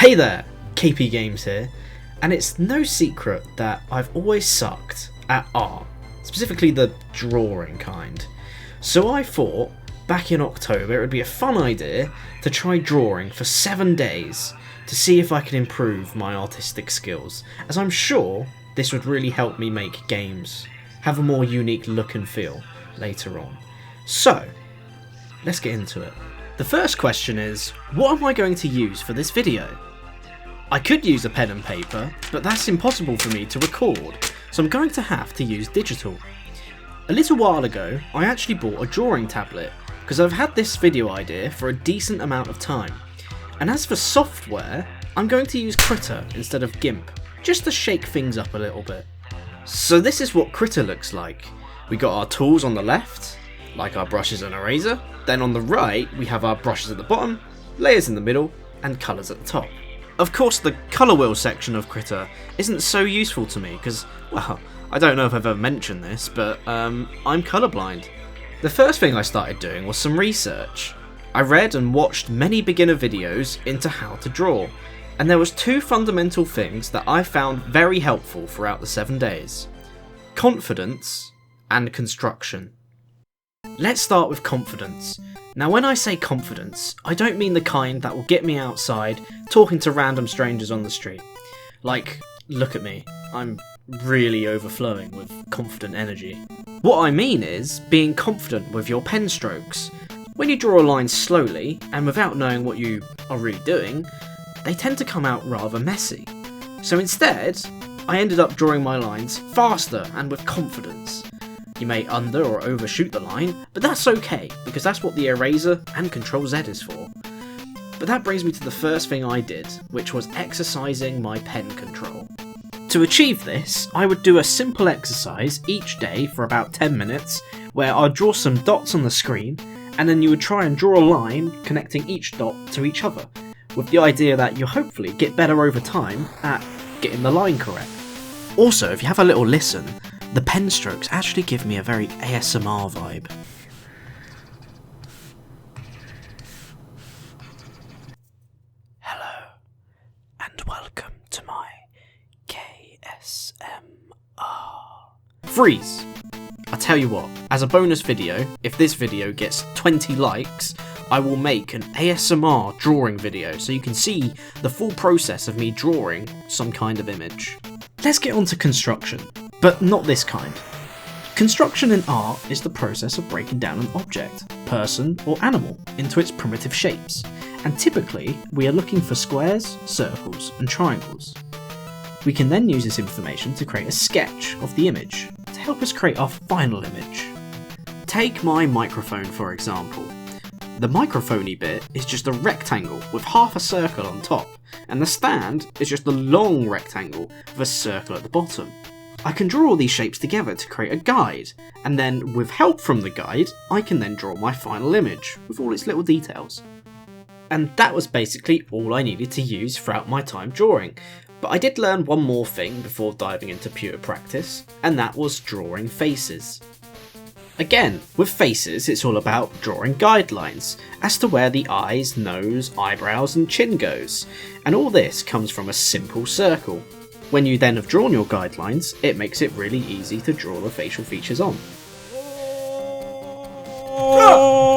Hey there, KP Games here, and it's no secret that I've always sucked at art, specifically the drawing kind. So I thought, back in October, it would be a fun idea to try drawing for 7 days to see if I can improve my artistic skills, as I'm sure this would really help me make games have a more unique look and feel later on. So, let's get into it. The first question is, what am I going to use for this video? I could use a pen and paper, but that's impossible for me to record, so I'm going to have to use digital. A little while ago, I actually bought a drawing tablet, because I've had this video idea for a decent amount of time. And as for software, I'm going to use Krita instead of GIMP, just to shake things up a little bit. So this is what Krita looks like. We got our tools on the left, like our brushes and eraser. Then on the right, we have our brushes at the bottom, layers in the middle, and colours at the top. Of course, the colour wheel section of Krita isn't so useful to me because, well, I don't know if I've ever mentioned this, but I'm colourblind. The first thing I started doing was some research. I read and watched many beginner videos into how to draw, and there was two fundamental things that I found very helpful throughout the 7 days: confidence and construction. Let's start with confidence. Now when I say confidence, I don't mean the kind that will get me outside talking to random strangers on the street. Like, look at me, I'm really overflowing with confident energy. What I mean is being confident with your pen strokes. When you draw a line slowly and without knowing what you are really doing, they tend to come out rather messy. So instead, I ended up drawing my lines faster and with confidence. You may under or overshoot the line, but that's okay, because that's what the eraser and Ctrl Z is for. But that brings me to the first thing I did, which was exercising my pen control. To achieve this, I would do a simple exercise each day for about 10 minutes, where I'd draw some dots on the screen, and then you would try and draw a line connecting each dot to each other, with the idea that you'll hopefully get better over time at getting the line correct. Also, if you have a little listen, the pen strokes actually give me a very ASMR vibe. Hello, and welcome to my KSMR. Freeze! I tell you what, as a bonus video, if this video gets 20 likes, I will make an ASMR drawing video so you can see the full process of me drawing some kind of image. Let's get on to construction. But not this kind. Construction in art is the process of breaking down an object, person or animal into its primitive shapes, and typically we are looking for squares, circles and triangles. We can then use this information to create a sketch of the image to help us create our final image. Take my microphone for example. The microphone-y bit is just a rectangle with half a circle on top, and the stand is just a long rectangle with a circle at the bottom. I can draw all these shapes together to create a guide, and then with help from the guide, I can then draw my final image with all its little details. And that was basically all I needed to use throughout my time drawing, but I did learn one more thing before diving into pure practice, and that was drawing faces. Again, with faces it's all about drawing guidelines as to where the eyes, nose, eyebrows and chin goes, and all this comes from a simple circle. When you then have drawn your guidelines, it makes it really easy to draw the facial features on.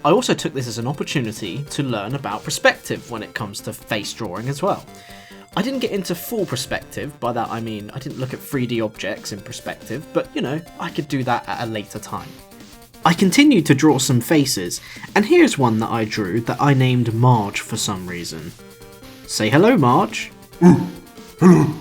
I also took this as an opportunity to learn about perspective when it comes to face drawing as well. I didn't get into full perspective, by that I mean I didn't look at 3D objects in perspective, but you know, I could do that at a later time. I continued to draw some faces, and here's one that I drew that I named Marge for some reason. Say hello, Marge. Hello.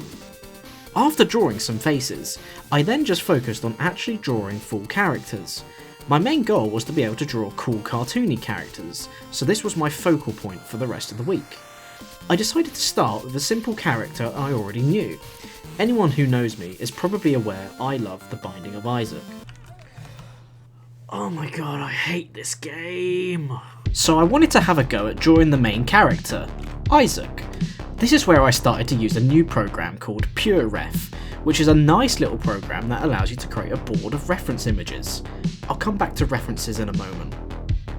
After drawing some faces, I then just focused on actually drawing full characters. My main goal was to be able to draw cool cartoony characters, so this was my focal point for the rest of the week. I decided to start with a simple character I already knew. Anyone who knows me is probably aware I love The Binding of Isaac. Oh my god, I hate this game. So I wanted to have a go at drawing the main character, Isaac. This is where I started to use a new program called PureRef, which is a nice little program that allows you to create a board of reference images. I'll come back to references in a moment.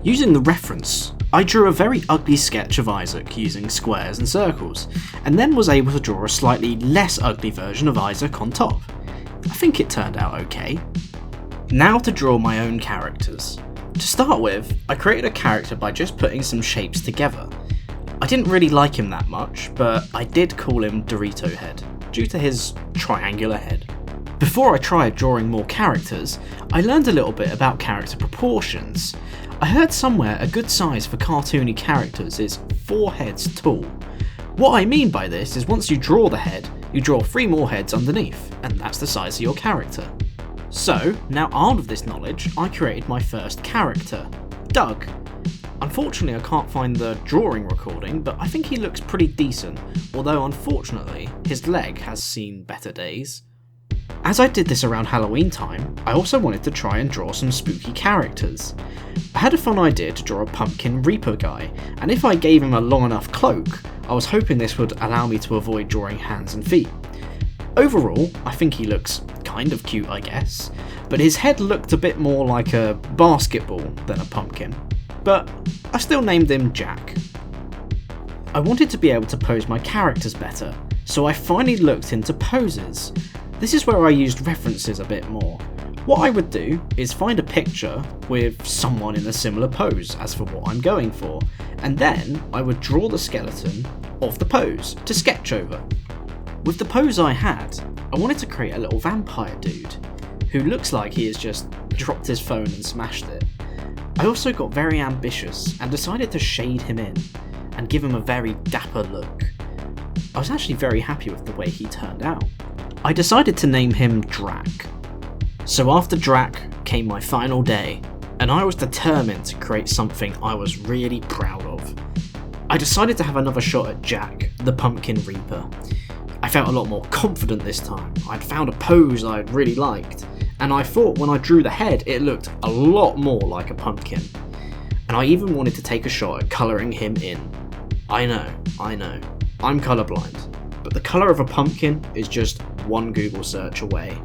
Using the reference, I drew a very ugly sketch of Isaac using squares and circles, and then was able to draw a slightly less ugly version of Isaac on top. I think it turned out okay. Now to draw my own characters. To start with, I created a character by just putting some shapes together. I didn't really like him that much, but I did call him Dorito Head, due to his triangular head. Before I tried drawing more characters, I learned a little bit about character proportions. I heard somewhere a good size for cartoony characters is 4 heads tall. What I mean by this is once you draw the head, you draw 3 more heads underneath, and that's the size of your character. So, now armed with this knowledge, I created my first character, Doug. Unfortunately I can't find the drawing recording, but I think he looks pretty decent, although unfortunately his leg has seen better days. As I did this around Halloween time, I also wanted to try and draw some spooky characters. I had a fun idea to draw a pumpkin reaper guy, and if I gave him a long enough cloak, I was hoping this would allow me to avoid drawing hands and feet. Overall, I think he looks kind of cute, I guess, but his head looked a bit more like a basketball than a pumpkin. But I still named him Jack. I wanted to be able to pose my characters better, so I finally looked into poses. This is where I used references a bit more. What I would do is find a picture with someone in a similar pose as for what I'm going for, and then I would draw the skeleton of the pose to sketch over. With the pose I had, I wanted to create a little vampire dude, who looks like he has just dropped his phone and smashed it. I also got very ambitious and decided to shade him in, and give him a very dapper look. I was actually very happy with the way he turned out. I decided to name him Drac. So after Drac came my final day, and I was determined to create something I was really proud of. I decided to have another shot at Jack, the Pumpkin Reaper. I felt a lot more confident this time. I'd found a pose I'd really liked, and I thought when I drew the head it looked a lot more like a pumpkin. And I even wanted to take a shot at colouring him in. I know, I'm colourblind, but the colour of a pumpkin is just one Google search away.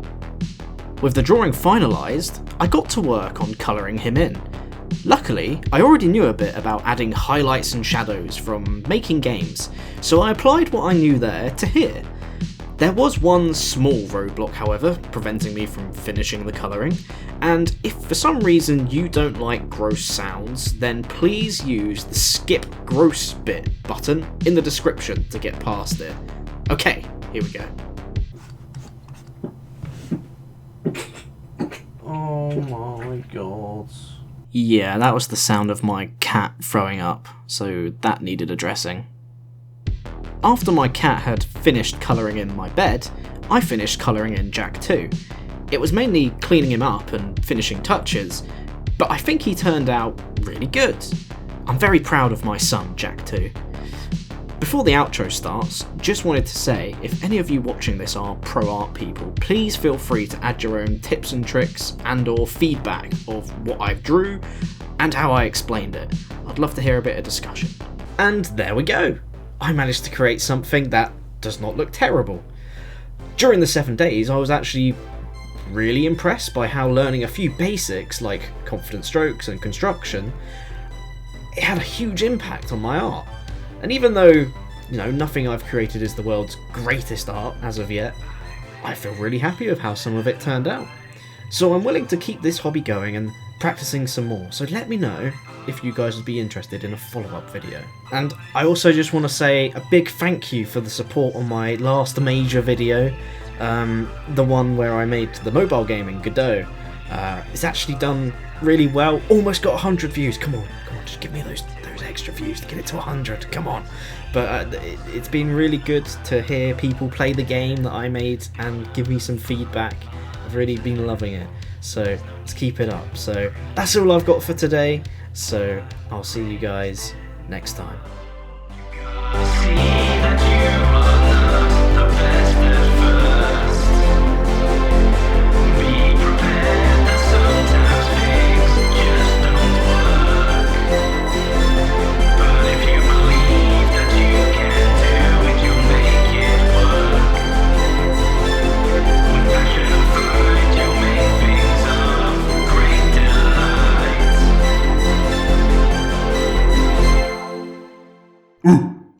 With the drawing finalised, I got to work on colouring him in. Luckily, I already knew a bit about adding highlights and shadows from making games, so I applied what I knew there to here. There was one small roadblock, however, preventing me from finishing the colouring, and if for some reason you don't like gross sounds, then please use the skip gross bit button in the description to get past it. Okay, here we go. Oh my god. Yeah, that was the sound of my cat throwing up, so that needed addressing. After my cat had finished colouring in my bed, I finished colouring in Jack too. It was mainly cleaning him up and finishing touches, but I think he turned out really good. I'm very proud of my son, Jack too. Before the outro starts, just wanted to say, if any of you watching this are pro art people, please feel free to add your own tips and tricks and or feedback of what I drew and how I explained it. I'd love to hear a bit of discussion. And there we go! I managed to create something that does not look terrible. During the 7 days, I was actually really impressed by how learning a few basics like confident strokes and construction, it had a huge impact on my art. And even though, nothing I've created is the world's greatest art as of yet, I feel really happy with how some of it turned out. So I'm willing to keep this hobby going and practicing some more, so let me know if you guys would be interested in a follow-up video. And I also just want to say a big thank you for the support on my last major video, the one where I made the mobile game in Godot. It's actually done really well, almost got 100 views, come on, just give me those extra views to get it to 100, come on. But it's been really good to hear people play the game that I made and give me some feedback. I've really been loving it, so let's keep it up. So that's all I've got for today, so I'll see you guys next time. Ooh.